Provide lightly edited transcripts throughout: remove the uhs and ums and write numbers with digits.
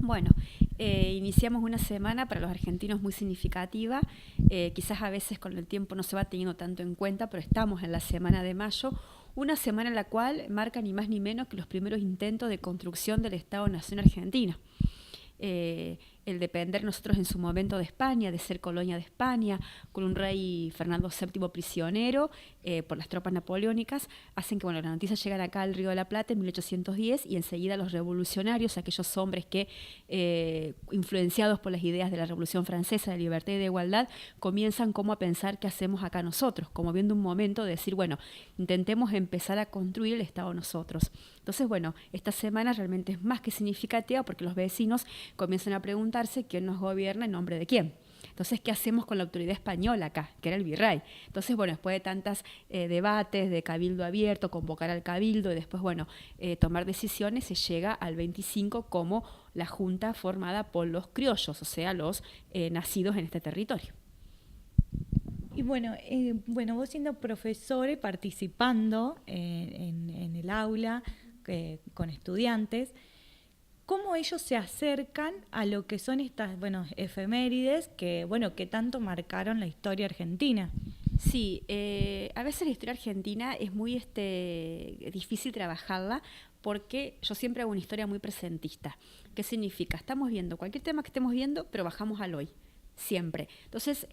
Bueno, iniciamos una semana para los argentinos muy significativa, quizás a veces con el tiempo no se va teniendo tanto en cuenta, pero estamos en la semana de mayo, una semana en la cual marca ni más ni menos que los primeros intentos de construcción del Estado-Nación argentino. El depender nosotros en su momento de España, de ser colonia de España, con un rey Fernando VII prisionero por las tropas napoleónicas, hacen que las noticias llegan acá al Río de la Plata en 1810 y enseguida los revolucionarios, aquellos hombres que, influenciados por las ideas de la Revolución Francesa, de libertad y de igualdad, comienzan como a pensar qué hacemos acá nosotros, como viendo un momento de decir, bueno, intentemos empezar a construir el Estado nosotros. Entonces, bueno, esta semana realmente es más que significativa porque los vecinos comienzan a preguntarse quién nos gobierna en nombre de quién. Entonces, ¿qué hacemos con la autoridad española acá, que era el virrey? Entonces, bueno, después de tantos debates, de cabildo abierto, convocar al cabildo y después, bueno, tomar decisiones, se llega al 25 como la junta formada por los criollos, o sea, los nacidos en este territorio. Y bueno, vos siendo profesor y participando en el aula con estudiantes, ¿cómo ellos se acercan a lo que son estas, efemérides que tanto marcaron la historia argentina? Sí, a veces la historia argentina es muy difícil trabajarla porque yo siempre hago una historia muy presentista. ¿Qué significa? Estamos viendo cualquier tema que estemos viendo, pero bajamos al hoy. Siempre. Entonces,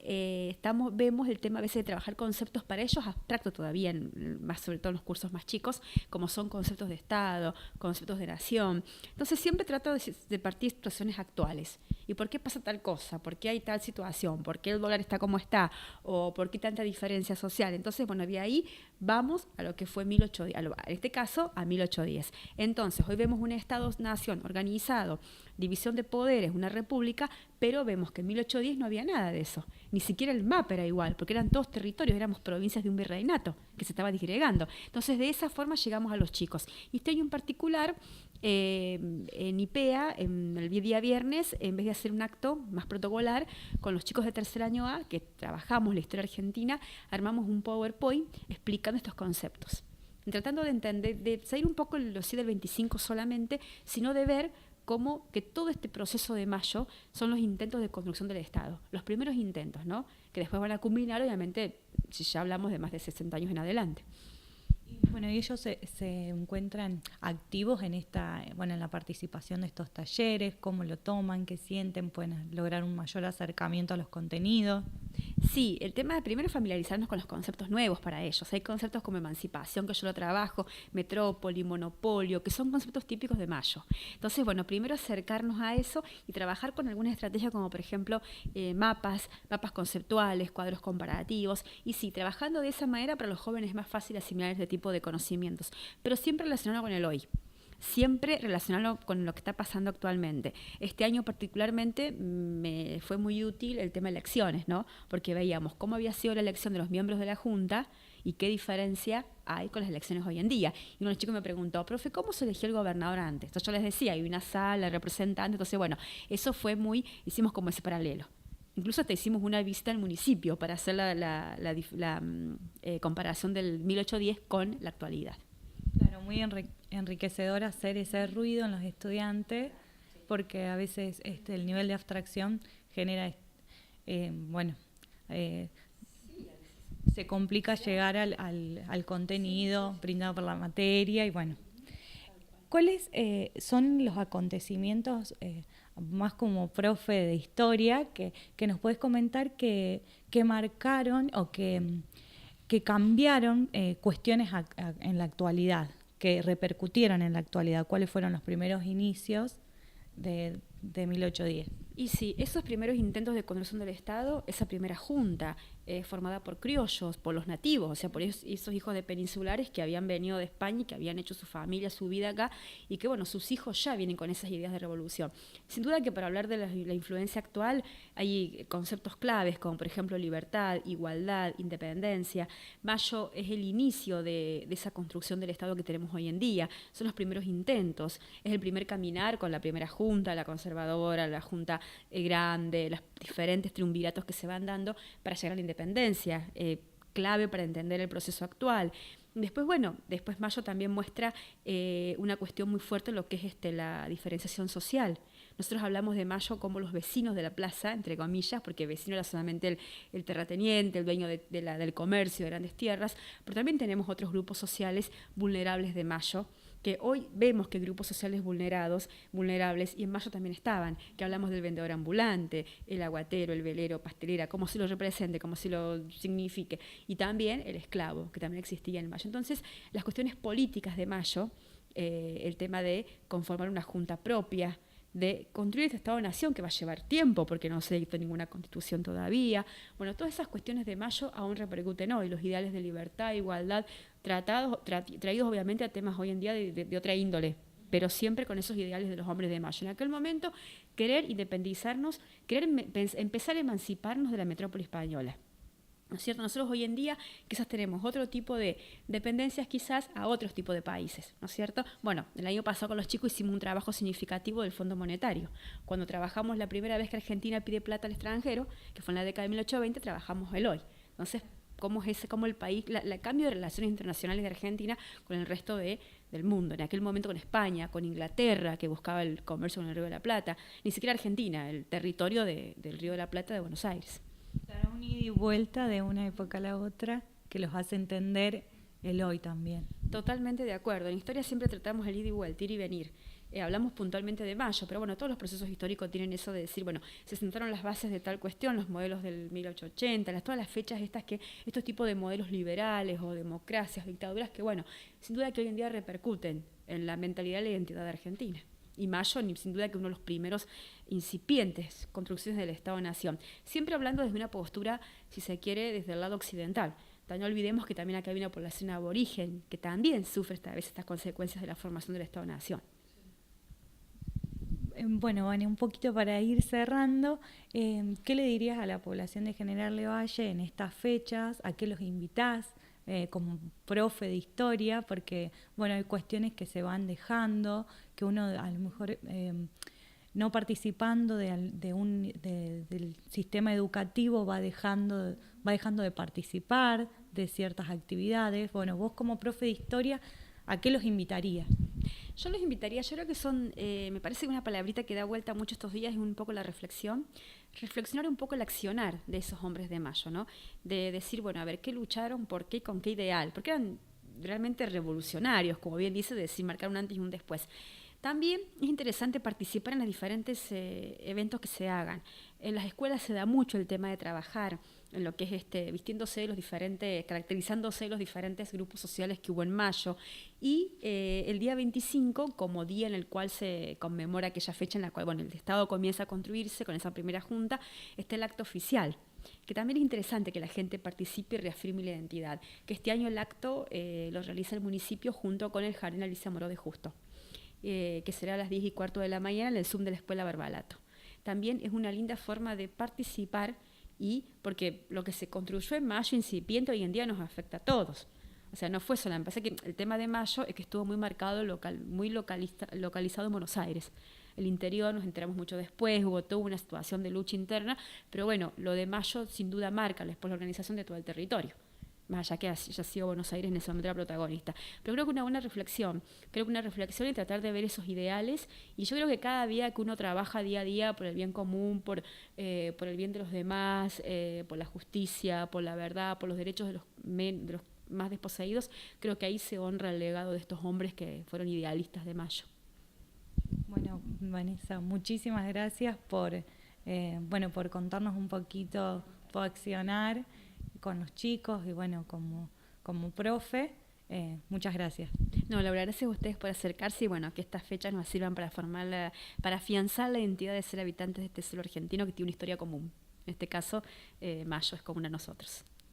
vemos el tema a veces de trabajar conceptos para ellos abstractos todavía, más sobre todo en los cursos más chicos, como son conceptos de Estado, conceptos de nación. Entonces, siempre trato de partir de situaciones actuales. ¿Y por qué pasa tal cosa? ¿Por qué hay tal situación? ¿Por qué el dólar está como está? ¿O por qué tanta diferencia social? Entonces, bueno, de ahí vamos a lo que fue 1810, en este caso a 1810. Entonces, hoy vemos un Estado-nación organizado, división de poderes, una república, pero vemos que en 1810 no había nada de eso. Ni siquiera el mapa era igual, porque eran todos territorios, éramos provincias de un virreinato que se estaba disgregando. Entonces, de esa forma llegamos a los chicos. Y este año en particular, en IPEA, en el día viernes, en vez de hacer un acto más protocolar, con los chicos de tercer año A, que trabajamos la historia argentina, armamos un PowerPoint explicando estos conceptos. Tratando de entender, de salir un poco lo sí del 25 solamente, sino de ver cómo que todo este proceso de mayo son los intentos de construcción del Estado, los primeros intentos, ¿no? Que después van a culminar, obviamente, si ya hablamos de más de 60 años en adelante. Bueno, y ellos se encuentran activos en en la participación de estos talleres, cómo lo toman, qué sienten, pueden lograr un mayor acercamiento a los contenidos. Sí, el tema de primero familiarizarnos con los conceptos nuevos para ellos. Hay conceptos como emancipación, que yo lo trabajo, metrópoli, monopolio, que son conceptos típicos de Mayo. Entonces, bueno, primero acercarnos a eso y trabajar con algunas estrategias como, por ejemplo, mapas conceptuales, cuadros comparativos. Y sí, trabajando de esa manera para los jóvenes es más fácil asimilar este tipo de conocimientos, pero siempre relacionado con el hoy. Siempre relacionarlo con lo que está pasando actualmente. Este año particularmente me fue muy útil el tema de elecciones, ¿no? Porque veíamos cómo había sido la elección de los miembros de la Junta y qué diferencia hay con las elecciones hoy en día. Y uno de los chicos me preguntó, profe, ¿cómo se eligió el gobernador antes? Entonces yo les decía, hay una sala, representante, entonces bueno, eso fue hicimos como ese paralelo. Incluso hasta hicimos una visita al municipio para hacer la comparación del 1810 con la actualidad. Claro, muy enriquecedor hacer ese ruido en los estudiantes, porque a veces el nivel de abstracción genera, se complica llegar al contenido brindado por la materia y bueno. ¿Cuáles son los acontecimientos, más como profe de historia, que nos puedes comentar que marcaron o que cambiaron cuestiones en la actualidad, que repercutieron en la actualidad? ¿Cuáles fueron los primeros inicios de 1810? Y sí, esos primeros intentos de construcción del Estado, esa primera junta formada por criollos, por los nativos, o sea, por esos hijos de peninsulares que habían venido de España y que habían hecho su familia, su vida acá, y que, bueno, sus hijos ya vienen con esas ideas de revolución. Sin duda que para hablar de la influencia actual hay conceptos claves como, por ejemplo, libertad, igualdad, independencia. Mayo es el inicio de esa construcción del Estado que tenemos hoy en día. Son los primeros intentos. Es el primer caminar con la primera junta, la conservadora, la junta grande, los diferentes triunviratos que se van dando para llegar a la independencia, clave para entender el proceso actual. Después, Mayo también muestra una cuestión muy fuerte en lo que es la diferenciación social. nosotros hablamos de Mayo como los vecinos de la plaza, entre comillas, porque vecino era solamente el terrateniente, el dueño del comercio de grandes tierras, pero también tenemos otros grupos sociales vulnerables de Mayo, que hoy vemos que grupos sociales vulnerables, y en Mayo también estaban, que hablamos del vendedor ambulante, el aguatero, el velero, pastelera, como se lo represente, como se lo signifique, y también el esclavo, que también existía en Mayo. Entonces, las cuestiones políticas de Mayo, el tema de conformar una junta propia, de construir este Estado-Nación que va a llevar tiempo porque no se dictó ninguna constitución todavía. Bueno, todas esas cuestiones de Mayo aún repercuten hoy, los ideales de libertad, igualdad, traídos obviamente a temas hoy en día de otra índole, pero siempre con esos ideales de los hombres de Mayo. En aquel momento, querer independizarnos, querer empezar a emanciparnos de la metrópoli española. ¿No es cierto? Nosotros hoy en día quizás tenemos otro tipo de dependencias quizás a otros tipos de países, ¿no es cierto? Bueno, el año pasado con los chicos hicimos un trabajo significativo del Fondo Monetario. Cuando trabajamos la primera vez que Argentina pide plata al extranjero, que fue en la década de 1820, trabajamos el hoy. Entonces, cómo el país, el cambio de relaciones internacionales de Argentina con el resto del mundo. En aquel momento con España, con Inglaterra, que buscaba el comercio con el Río de la Plata, ni siquiera Argentina, el territorio del Río de la Plata de Buenos Aires. Claro, un ida y vuelta de una época a la otra que los hace entender el hoy también. Totalmente de acuerdo. En historia siempre tratamos el ida y vuelta, ir y venir. Hablamos puntualmente de Mayo, pero bueno, todos los procesos históricos tienen eso de decir, bueno, se sentaron las bases de tal cuestión, los modelos del 1880, todas las fechas estos tipos de modelos liberales o democracias, dictaduras que, bueno, sin duda que hoy en día repercuten en la mentalidad y la identidad de Argentina. Y Mayo, sin duda que uno de los primeros incipientes construcciones del Estado-Nación. Siempre hablando desde una postura, si se quiere, desde el lado occidental. No olvidemos que también acá hay una población aborigen que también sufre a veces estas consecuencias de la formación del Estado-Nación. Bueno, Vane, un poquito para ir cerrando, ¿qué le dirías a la población de General Lavalle en estas fechas? ¿A qué los invitás como profe de historia? Porque, bueno, hay cuestiones que se van dejando, que uno a lo mejor no participando del sistema educativo va dejando de participar de ciertas actividades. Bueno, vos como profe de historia, ¿a qué los invitarías? Yo los invitaría, yo creo que me parece que una palabrita que da vuelta mucho estos días es un poco la reflexión, reflexionar un poco el accionar de esos hombres de Mayo, ¿no? De decir, bueno, a ver, ¿qué lucharon? ¿Por qué? ¿Con qué ideal? Porque eran realmente revolucionarios, como bien dice, de decir, marcar un antes y un después. También es interesante participar en los diferentes eventos que se hagan. En las escuelas se da mucho el tema de trabajar en lo que es vistiéndose caracterizándose los diferentes grupos sociales que hubo en Mayo. Y el día 25, como día en el cual se conmemora aquella fecha en la cual el Estado comienza a construirse con esa primera junta, está el acto oficial, que también es interesante que la gente participe y reafirme la identidad. Que este año el acto lo realiza el municipio junto con el Jardín Alicia Moró de Justo. Que será a las 10:15 de la mañana en el Zoom de la Escuela Barbalato. También es una linda forma de participar porque lo que se construyó en Mayo incipiente hoy en día nos afecta a todos. O sea, no fue solo, me parece que el tema de Mayo es que estuvo muy marcado, muy localizado en Buenos Aires. El interior nos enteramos mucho después, hubo toda una situación de lucha interna, pero bueno, lo de Mayo sin duda marca después la organización de todo el territorio. Más allá que haya sido Buenos Aires en ese momento la protagonista. Pero creo que una buena reflexión, y tratar de ver esos ideales, y yo creo que cada día que uno trabaja día a día por el bien común, por el bien de los demás, por la justicia, por la verdad, por los derechos de los más desposeídos, creo que ahí se honra el legado de estos hombres que fueron idealistas de Mayo. Bueno, Vanessa, muchísimas gracias por contarnos un poquito, por accionar con los chicos y bueno, como profe, muchas gracias. No, la verdad, gracias a ustedes por acercarse y bueno, que estas fechas nos sirvan para afianzar la identidad de ser habitantes de este suelo argentino que tiene una historia común. En este caso, Mayo es común a nosotros.